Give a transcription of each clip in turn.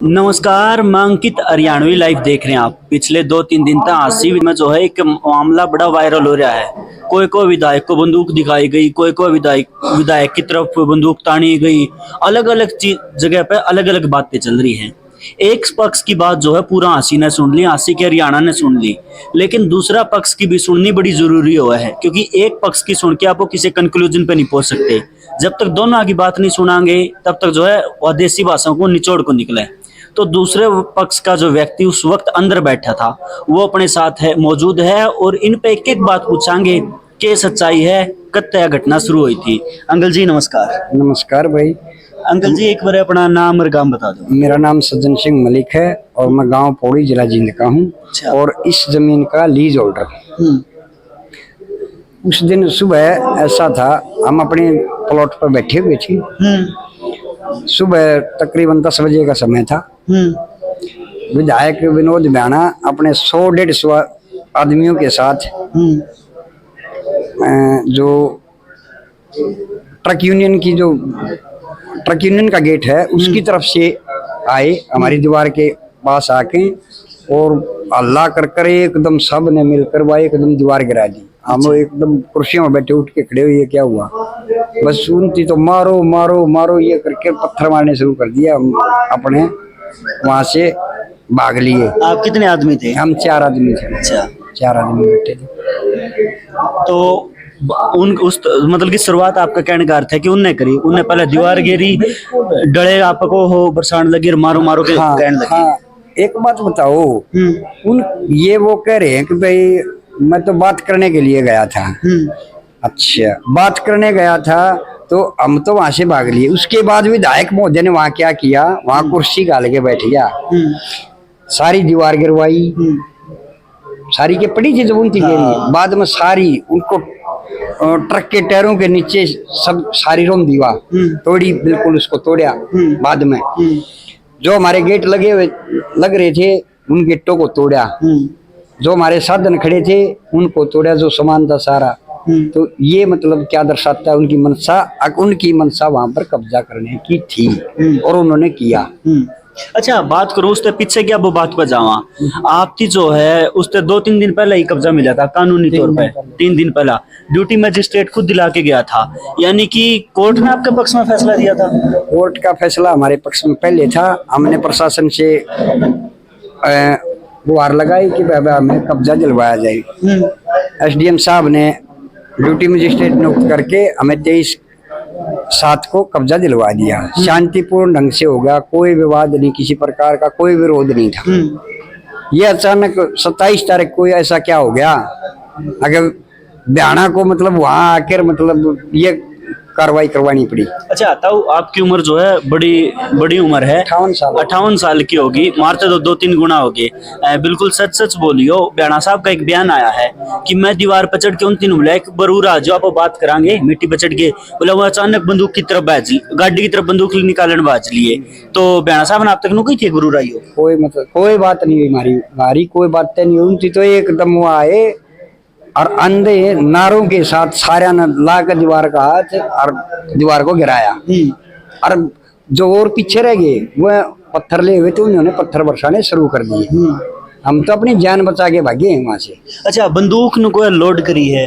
नमस्कार, मैं अंकित हरियाणवी लाइव देख रहे हैं आप। पिछले 2-3 दिन तक हांसी में जो है एक मामला बड़ा वायरल हो रहा है। कोई विधायक को बंदूक दिखाई गई, कोई विधायक की तरफ बंदूक तानी गई। अलग अलग जगह पे अलग अलग बातें चल रही हैं। एक पक्ष की बात जो है पूरा हांसी ने सुन ली, हांसी के हरियाणा ने सुन ली, लेकिन दूसरा पक्ष की भी सुननी बड़ी जरूरी हुआ है, क्योंकि एक पक्ष की सुन के आप किसी कंक्लूजन पे नहीं पहुंच सकते। जब तक दोनों की बात नहीं सुनाएंगे तब तक जो है देसी भाषाओं को निचोड़ को निकले। तो दूसरे पक्ष का जो व्यक्ति उस वक्त अंदर बैठा था वो अपने साथ है मौजूद है और इन पे एक एक बात पूछांगे कि सच्चाई है, कब तक घटना शुरू हुई थी। अंकल जी नमस्कार। नमस्कार भाई। अंकल जी एक बार अपना नाम और गांव बता दो। मेरा नाम सज्जन सिंह मलिक है और मैं गांव पौड़ी जिला जींद का हूँ। अच्छा। और इस जमीन का लीज होल्डर। उस दिन सुबह ऐसा था, हम अपने प्लॉट पर बैठे हुए थे। सुबह तकरीबन 10 बजे का समय था। विधायक विनोद ब्याणा अपने 100-150 आदमियों के साथ जो ट्रक यूनियन का गेट है उसकी तरफ से आए, हमारी दीवार के पास आके और हल्ला कर एकदम सब ने मिलकर वह एकदम दीवार गिरा दी। हम एकदम कुर्सियों में बैठे उठ के खड़े हुए, क्या हुआ? बस सुनती तो मारो मारो मारो ये करके पत्थर मारने शुरू कर दिया। हम अपने वहां से भाग लिए। आप कितने आदमी थे? हम 4 आदमी थे। अच्छा, 4 आदमी बैठे थे। तो मतलब की शुरुआत आपका कहने का अर्थ है कि उनने करी, उनने पहले दीवार गिरी, डले आपको हो बरसाने लगी, मारो मारो के कहने लगे। हाँ, एक बात बताओ, वो कह रहे हैं कि भाई मैं तो बात करने के लिए गया था। अच्छा, बात करने गया था तो हम तो वहां से भाग लिए। उसके बाद विधायक महोदय ने वहां क्या किया, वहां कुर्सी गाल के बैठ गया, सारी दीवार गिरवाई, सारी के पड़ी थी जब उनकी गिरी। बाद में सारी उनको ट्रक के टायरों के नीचे सब सारी रोम दीवा तोड़ी, बिल्कुल उसको तोड़ा। बाद में जो हमारे गेट लग रहे थे उन गेटों को तोड़ा, जो हमारे साधन खड़े थे उनको तोड़ा, जो सामान था सारा। तो ये मतलब क्या दर्शाता है? उनकी मनसा वहां पर कब्जा करने की थी और उन्होंने किया। अच्छा, बात करो उससे पीछे क्या वो बात पर जावा। आपकी जो है उससे 2-3 दिन पहले ही कब्जा मिला था कानूनी तौर पे। 3 दिन पहला ड्यूटी मजिस्ट्रेट खुद दिला के गया था, यानी कि कोर्ट ने आपके पक्ष में फैसला दिया था। कोर्ट का फैसला हमारे पक्ष में पहले था। हमने प्रशासन से गुहार लगाई कि हमें कब्जा दिलवाया जाए। एसडीएम साहब ने ड्यूटी मजिस्ट्रेट नियुक्त करके हमें 23/7 को कब्जा दिलवा दिया। शांतिपूर्ण ढंग से होगा, कोई विवाद नहीं, किसी प्रकार का कोई विरोध नहीं था। ये अचानक 27 तारीख को ऐसा क्या हो गया? अगर ब्याणा को मतलब वहां आकर मतलब ये कार्रवाई करवानी पड़ी। अच्छा ताऊ, आपकी उम्र जो है बड़ी उम्र है, 58 साल की होगी। मारते तो 2-3 गुना हो गए। बिल्कुल सच बोलियो। ब्याणा साहब का एक बयान आया है कि मैं दीवार पर चढ़ के उन तीनों बोला एक बरूरा जो आप बात करांगे मिट्टी पर चढ़ के बोला, वो अचानक बंदूक की तरफ गाड़ी की तरफ बंदूक निकालने बाज लिए। तो ब्याणा साहब ने आप तक नुकी थी बरूरा ही हो? कोई बात नहीं हुई, हमारी कोई बातें नहीं हुई। तो एकदम वो आए और अंधे नारों के साथ सारा न ला कर दीवार का हाथ और दीवार को गिराया। और जो और पीछे रह गए वो पत्थर ले हुए थे, उन्होंने पत्थर बरसाने शुरू कर दिए। हम तो अपनी जान बचा के भागे हैं वहां से। अच्छा, बंदूक न कोई लोड करी है?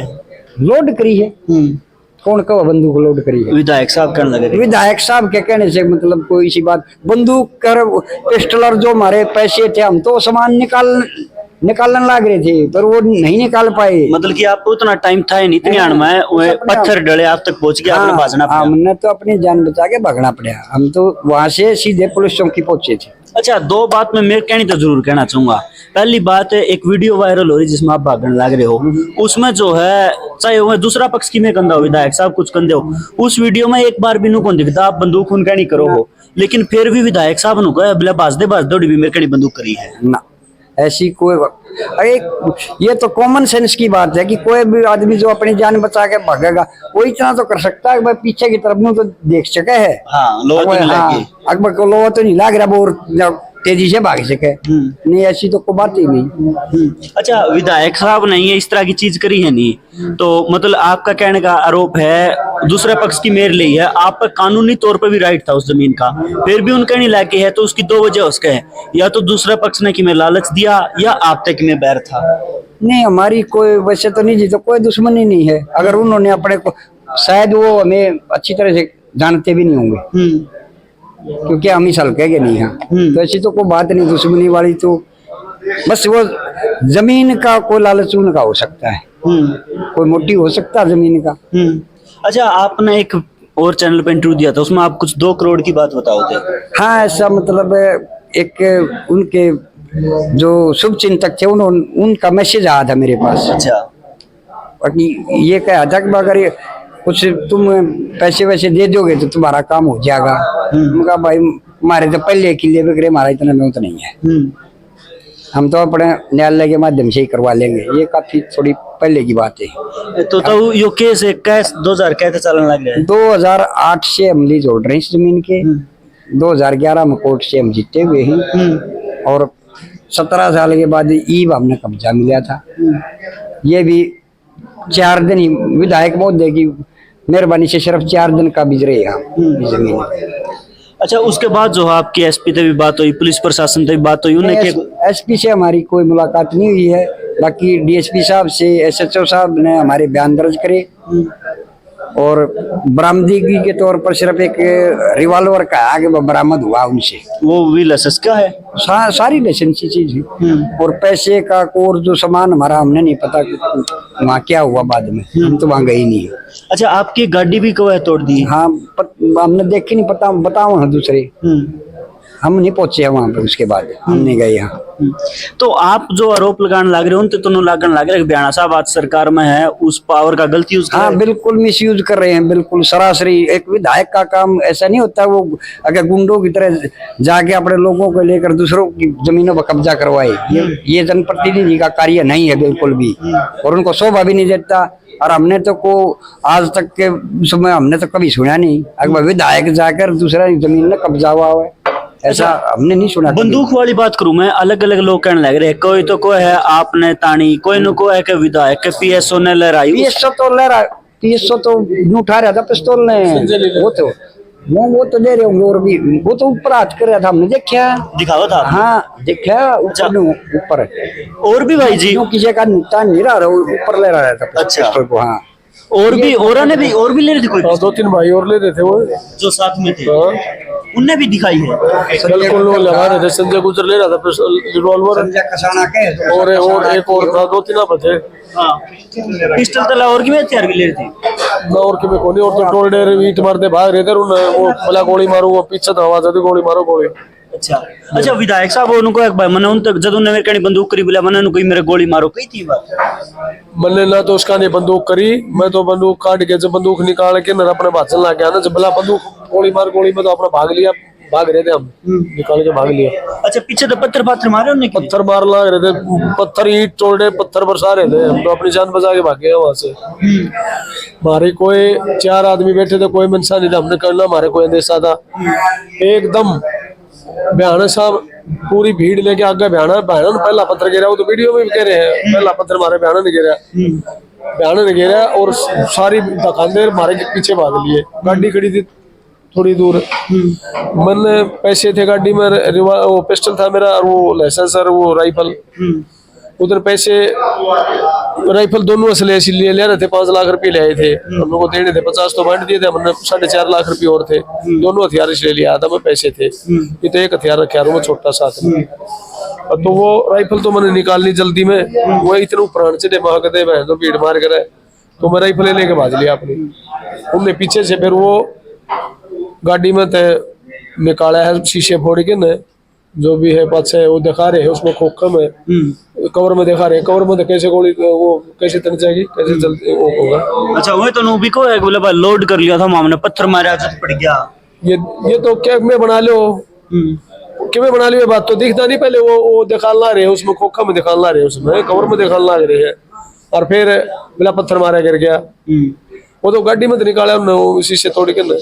कौन का बंदूक लोड करी है? विधायक साहब कहने लगे। विधायक साहब के कहने से मतलब कोई सी बात? बंदूक कर पिस्टल और जो हमारे पैसे थे हम तो सामान निकालने लग रहे थे पर वो नहीं निकाल पाए। मतलब कि आपको उतना टाइम था ही नहीं, इतनी में पत्थर डले आप तक पहुंच गया। आपने भागना पड़ा। हमने तो अपनी जान बचा के भागना पड़ा। हम तो वहां से सीधे पुलिस चौकी पहुंचे थे। अच्छा, 2 बात में मैं कहनी तो जरूर कहना चाहूंगा। पहली बात है, एक वीडियो वायरल हो रही जिसमें आप भागने लग रहे हो, उसमें जो है चाहे वो दूसरा पक्ष की में कंधा हो, विधायक साहब कुछ कंधे हो, उस वीडियो में एक बार भी नु कौन दिखता आप बंदूक उनका नहीं करो हो, लेकिन फिर भी विधायक साहब नु कहे बोले बाज दे भी मेरे कहीं बंदूक करी है ना। ऐसी कोई ये तो कॉमन सेंस की बात है कि कोई भी आदमी जो अपनी जान बचा के भागेगा वो इतना तो कर सकता है। भाई पीछे की तरफ में तो देख सके है। हाँ, लोहा तो नहीं को लोहा तो नहीं लग रहा, तेजी से भाग सके। नहीं, ऐसी तो कोई बात ही नहीं। अच्छा, विधायक साहब ने ये इस तरह की चीज करी है नहीं, तो मतलब आपका कहने का आरोप है दूसरे पक्ष की मेयर ली है, आप पर कानूनी तौर पर भी राइट था उस जमीन का, फिर भी उनका नहीं लाके है, तो उसकी दो वजह उसके है, या तो दूसरे पक्ष ने कि मैं लालच दिया, या आप तक में बैर था। नहीं, हमारी कोई वैसे तो नहीं जी, तो कोई दुश्मनी नहीं है। अगर उन्होंने अपने को, शायद वो हमें अच्छी तरह से जानते भी नहीं होंगे, क्योंकि हम ही हल्के नहीं हैं। तो ऐसी तो कोई बात नहीं दुश्मनी वाली, तो बस वो जमीन का कोई लालच उनका हो सकता है, कोई मोटिव हो सकता है जमीन का। अच्छा, आपने एक और चैनल पे इंटरव्यू दिया था, उसमें आप कुछ 2 करोड़ की बात बताओ थे। हाँ, ऐसा मतलब एक उनके जो शुभ चिंतक थे, उनका मैसेज आया था मेरे पास। अच्छा, और ये कहा था कि अगर कुछ तुम पैसे वैसे दे दोगे तो तुम्हारा काम हो जाएगा। उनका भाई हमारे तो पहले किले वगैरह हमारा इतना मेहनत नहीं है, हम तो अपने न्यायालय के माध्यम से ही करवा लेंगे। ये काफी थोड़ी पहले की बात है। तो यो केस 2000 कैसे चलने लग गया है? 2008 से हम लीज होल्डर हैं इस जमीन के। 2011 में कोर्ट से हम जीते हुए हैं, और 17 साल के बाद ईब हमने कब्जा मिला था। ये भी 4 दिन ही विधायक महोदय की मेहरबानी से सिर्फ 4 दिन का बीज रहे हम जमीन। अच्छा, उसके बाद जो है आपकी एसपी से भी बात हुई, पुलिस प्रशासन से भी बात हुई, उन्हें एसपी से हमारी कोई मुलाकात नहीं हुई है। बाकी डीएसपी साहब से, एसएचओ साहब ने हमारे बयान दर्ज करे, और बरामदगी के तौर पर सिर्फ एक रिवॉल्वर का आगे बरामद हुआ उनसे। वो भी लाइसेंस का है, सारी लाइसेंसी चीज है। और पैसे का और जो सामान हमारा, हमने नहीं पता वहाँ क्या हुआ बाद में, हम तो वहाँ गए ही नहीं। अच्छा, आपकी गाड़ी भी कब तोड़ दी? हाँ, हमने देखे नहीं, पता बताओ ना दूसरे, हम नहीं पहुंचे वहां पे। उसके बाद हम नहीं गए यहाँ। तो आप जो आरोप लगाने लग रहे हो, उनसे तो लगने लग रहा है बयाना साहब आज सरकार में है, उस पावर का गलती यूज कर रहे हैं। हाँ, बिल्कुल मिस यूज कर रहे हैं, बिल्कुल सरासरी। एक विधायक का काम ऐसा नहीं होता वो अगर गुंडों की तरह जाके अपने लोगों को लेकर दूसरों की जमीनों पर कब्जा करवाए। ये जनप्रतिनिधि का कार्य नहीं है बिल्कुल भी, और उनको शोभा भी नहीं देता। और हमने तो को आज तक के समय हमने तो कभी सुना नहीं अगर विधायक जाकर दूसरा जमीन में कब्जा हुआ है, ऐसा हमने नहीं सुना। बंदूक वाली बात करूं मैं, अलग अलग लोग कहने लग रहे हैं, कोई तो कोई है आपने तानी, कोई न कोई है कि विधायक के पीएसओ ने लहराई। पीएसओ तो उठा रहा था पिस्तौल ने, वो तो ले रहे होंगे। और भी वो तो ऊपर हाथ कर रहा था, हमने देखा, दिखावा था। हाँ देखा, ऊपर। और भी भाई जी किसी का नुकसान नहीं रहा, ऊपर ले रहा था पिस्तौल को। हाँ, और भी ले रहे थे, कोई 2-3 भाई और ले रहे थे वो जो साथ में थे, उनने भी दिखाई है। बिल्कुल वो लगा रहे थे। संजय गुजर ले रहा था रिवॉल्वर, और एक और था, 2-3 आप थे। पिस्टल तला और की हथियार भी ले रहे थे। और के में कोनी, और तो टोल डेर ईट मारते भाग रहे थे। वो बोला गोली मारो, वो पीछे था आवाज आती, गोली मारो गोली। अच्छा, विधायक साहब उनको एक भाई मैंने उन तक जब उन्होंने मेरे कनी बंदूक करी बोला मैंने कोई मेरे गोली मारो कही थी बात। मैंने ना तो उसका ने बंदूक करी, मैं तो बंदूक काट के जब बंदूक निकाल के ना अपने भाषण ला के आना, जब बोला बंदूक गोली मार, गोली में तो अपना भाग लिया, भाग रहे थे हम, निकाल के भाग लिया। अच्छा, पीछे तो पत्थर मारे उन्होंने? पत्थर मार ला रहे थे, पत्थर ईट तोड़े, पत्थर बरसा रहे थे। हम तो अपनी जान बचा के भागे वहां से। हमारे कोई 4 आदमी बैठे थे, कोई मनसा नहीं था, हमने करना हमारे कोई अंदेशा था। एकदम बयाना साहब पूरी भीड़ लेके आगे बयाना पहला पत्थर गिरा, वो तो वीडियो में भी कह रहे हैं, पहला पत्थर मारे बयाना ने गिरा, बयाना ने गिरा, और सारी दुकानदार हमारे पीछे भाग लिए। गाड़ी खड़ी थी थोड़ी दूर, मैंने पैसे थे गाड़ी में, वो पिस्टल था मेरा, और वो लाइसेंस और वो राइफल। उधर पैसे राइफल दोनों असले लिए ले रहे थे, 5 लाख रुपए ले आए थे, हम लोग को देने थे। 50 तो बांट दिए थे हमने, 4.5 लाख रुपए और थे। दोनों हथियार इसलिए लिया था, मैं पैसे थे। ये तो एक हथियार रखा में छोटा साथ में। तो वो राइफल तो मैंने निकालनी जल्दी में, वो इतने प्राण चढ़े भागते बहन तो भीड़ मार कर, तो मैं राइफल लेके भाग लिया अपनी। उनने पीछे से फिर वो गाड़ी में निकाला है, शीशे फोड़ के न जो भी है पास है वो दिखा रहे हैं, उसमें खोखा में कवर में दिखा रहे हैं। कवर में कैसे गोली वो कैसे तन जाएगी, कैसे चलते वो होगा। अच्छा, वो तो नूबी को है बोले भाई लोड कर लिया था हमने, पत्थर मारा तो पड़ गया। ये तो क्या में बना लो, क्या में बना लियो, बात तो दिखता नहीं। पहले वो दिखाना रहे हैं उसमें, खोखा में दिखाना रहे हैं, उसमें कवर में दिखाना रहे हैं, और फिर बिना पत्थर मारा गिर गया। वो तो गाड़ी में तो निकाला उन्होंने, वो शीशे तोड़ के ना।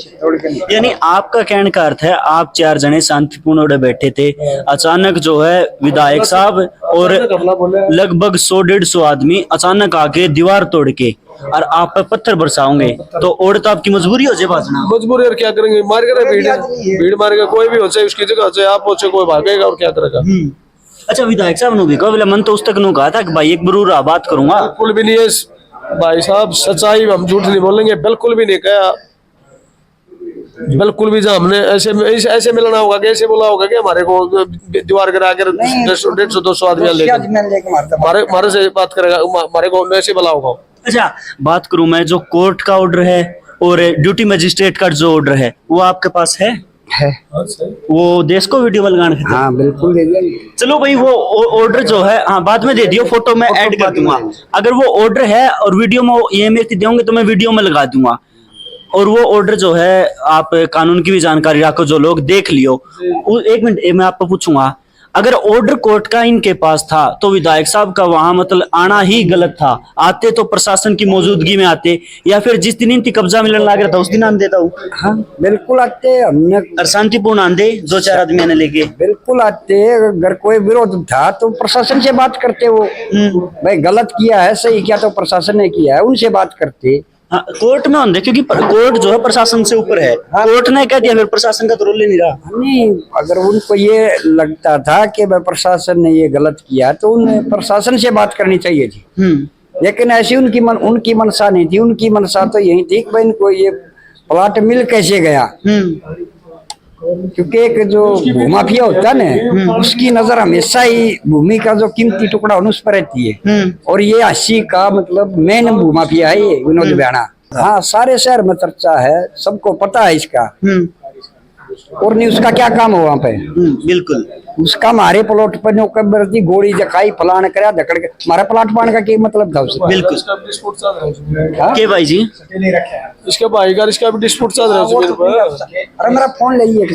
यानी आपका कहने का अर्थ है आप 4 जने शांतिपूर्ण उड़े बैठे थे, अचानक जो है विधायक साहब और लगभग 100-150 आदमी अचानक आके दीवार तोड़ के और आप पे पत्थर बरसाओगे, तो और तो आपकी मजबूरी हो जाए भाजना। मजबूरी और क्या करेंगे, मार के भीड़ मारेगा, कोई भी हो चाहे उसकी जगह हो चाहे आप हो चाहे कोई भागेगा और क्या करेगा। अच्छा विधायक साहब ने भी कहा, बोले मन तो उस तक नु कहा था कि भाई एक बरूर बात करूंगा। बिल्कुल भी नहीं है भाई साहब, सच्चाई हम झूठ नहीं बोलेंगे, बिल्कुल भी नहीं कहा, बिल्कुल भी। जहाँ हमने ऐसे मिलना होगा कि ऐसे बोला होगा कि हमारे को दीवार गिरा कर 150-200 आदमी लेके हमारे से बात करेगा, हमारे को ऐसे बोला होगा। अच्छा बात करूं मैं, जो कोर्ट का ऑर्डर है और ड्यूटी मजिस्ट्रेट का जो ऑर्डर है वो आपके पास है? वो देश को वीडियो में लगाने के? हाँ बिल्कुल दे दिया। चलो भाई वो ऑर्डर जो है, हाँ बाद में दे दियो, फोटो में ऐड कर दूंगा। अगर वो ऑर्डर है और वीडियो में ये मेरे दोगे तो मैं वीडियो में लगा दूंगा। और वो ऑर्डर जो है, आप कानून की भी जानकारी रखो, जो लोग देख लियो। एक मिनट मैं आपको पूछूंगा, अगर ऑर्डर कोर्ट का इनके पास था तो विधायक साहब का वहां मतलब आना ही गलत था। आते तो प्रशासन की मौजूदगी में आते, या फिर जिस दिन इनकी कब्जा मिलने लग रहा था उस दिन आन देता हूँ। हाँ बिल्कुल आते, हमने और शांतिपूर्ण आंदे 2-4 आदमी आने लेके बिल्कुल आते। अगर कोई विरोध था तो प्रशासन से बात करते, वो भाई गलत किया है सही किया तो प्रशासन ने किया है, उनसे बात करते। हाँ, कोर्ट में होंगे क्योंकि कोर्ट जो है प्रशासन से ऊपर है। कोर्ट ने कह दिया, फिर प्रशासन का तो रोल ही नहीं रहा। नहीं, अगर उनको ये लगता था कि भाई प्रशासन ने ये गलत किया तो उन्हें प्रशासन से बात करनी चाहिए थी। लेकिन ऐसी उनकी मनसा नहीं थी। उनकी मनसा तो यही थी कि भाई इनको ये प्लाट मिल कैसे गया। क्योंकि एक जो भूमाफिया होता है ना, उसकी नजर हमेशा ही भूमि का जो कीमती टुकड़ा उस पर रहती है। और ये 80 का मतलब मेन भूमाफिया है ये विनोद बेहड़ा। हाँ सारे शहर में चर्चा है, सबको पता है इसका। और नहीं उसका क्या काम हो वहाँ पे? बिल्कुल उसका हमारे प्लॉट पर नौकरबर्दी गोली जखाई फलान करा धकड़ के हमारा प्लाट पाने का क्या मतलब था उससे? बिल्कुल हाँ? के भाई जी इसके भाई का इसका भी डिस्प्यूट चल रहा है। अरे मेरा फोन ले एक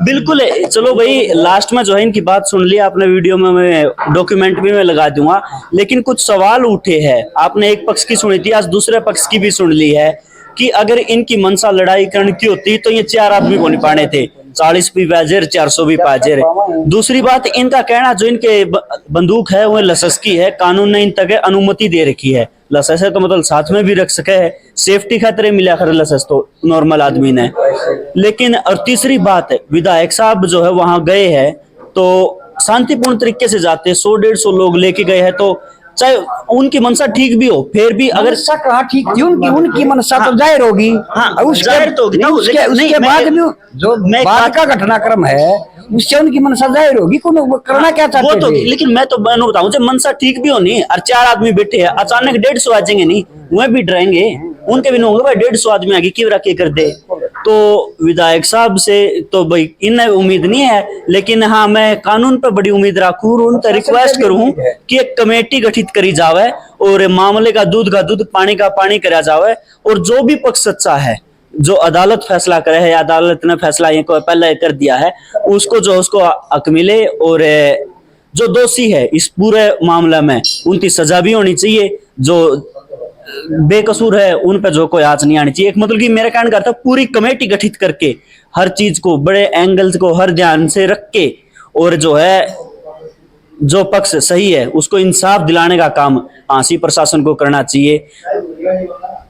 बिल्कुल है। चलो भाई लास्ट में जो है इनकी बात सुन ली आपने, वीडियो में मैं डॉक्यूमेंट भी मैं लगा दूंगा। लेकिन कुछ सवाल उठे हैं, आपने एक पक्ष की सुनी थी, आज दूसरे पक्ष की भी सुन ली है कि अगर इनकी मनसा लड़ाई करने की होती तो ये 4 आदमी को नहीं पाने थे, 40 भी पाजेर 400 भी पाजेर। दूसरी बात, इनका कहना जो इनके बंदूक है वो लसस की है, कानून ने इन तक अनुमति दे रखी है। लसस है तो मतलब साथ में भी रख सके है, सेफ्टी खातिर मिला कर लसस तो नॉर्मल आदमी ने। लेकिन और तीसरी बात है, विधायक साहब जो है वहां गए हैं तो शांतिपूर्ण तरीके से जाते, 100-150 लोग लेके गए हैं, तो चाहे उनकी मनसा ठीक भी हो फिर भी अगर मनसा कहाँ ठीक थी उनकी मनसा तो जाहिर होगी। हाँ, उसके जाहिर तो होगी ना, उसके नहीं, बाद भी जो मैं बाद का घटनाक्रम है उससे उनकी मनसा जाहिर होगी। कौन करना क्या वो चाहते तो, थे? लेकिन मैं तो बताऊं जब मनसा ठीक भी हो नहीं और 4 आदमी बैठे हैं, अचानक 150 आ जाएंगे नहीं, वह भी डरेंगे, उनके भी नहीं होंगे भाई 150 आदमी आगे क्यों रखे कर दे। तो विधायक साहब से तो भाई इन्हें उम्मीद नहीं है, लेकिन हाँ मैं कानून पर बड़ी उम्मीद रखूं और उनसे रिक्वेस्ट करूं कि एक कमेटी गठित करी जावे और मामले का दूध पानी का पानी करा जावे। और जो भी पक्ष सच्चा है, जो अदालत फैसला करे है, अदालत ने फैसला ये पहले कर दिया है, उसको हक मिले। और जो दोषी है इस पूरे मामले में उनकी सजा भी होनी चाहिए, जो बेकसूर है उन पे जो कोई आंच नहीं आनी चाहिए। एक मतलब कि मेरा कहना करता पूरी कमेटी गठित करके हर चीज को बड़े एंगल्स को हर ध्यान से रख के और जो है जो पक्ष सही है उसको इंसाफ दिलाने का काम फांसी प्रशासन को करना चाहिए।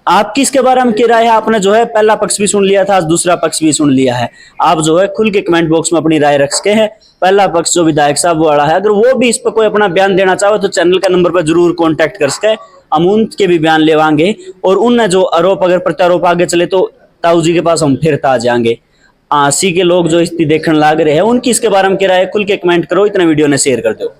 आपकी इसके बारे में क्या राय है? आपने जो है पहला पक्ष भी सुन लिया था, आज दूसरा पक्ष भी सुन लिया है। आप जो है खुल के कमेंट बॉक्स में अपनी राय रख सके हैं। पहला पक्ष जो विधायक साहब वाला है, अगर वो भी इस पर कोई अपना बयान देना चाहे तो चैनल का नंबर पर जरूर कॉन्टेक्ट कर सके, हम उनके भी बयान लेवाएंगे। और उन जो आरोप अगर प्रत्यारोप आगे चले तो ताऊ जी के पास हम फिर आ जाएंगे। आसी के लोग जो स्थिति देखने लग रहे हैं उनकी इसके बारे में क्या राय है, खुल के कमेंट करो। इतना वीडियो ने शेयर कर दो।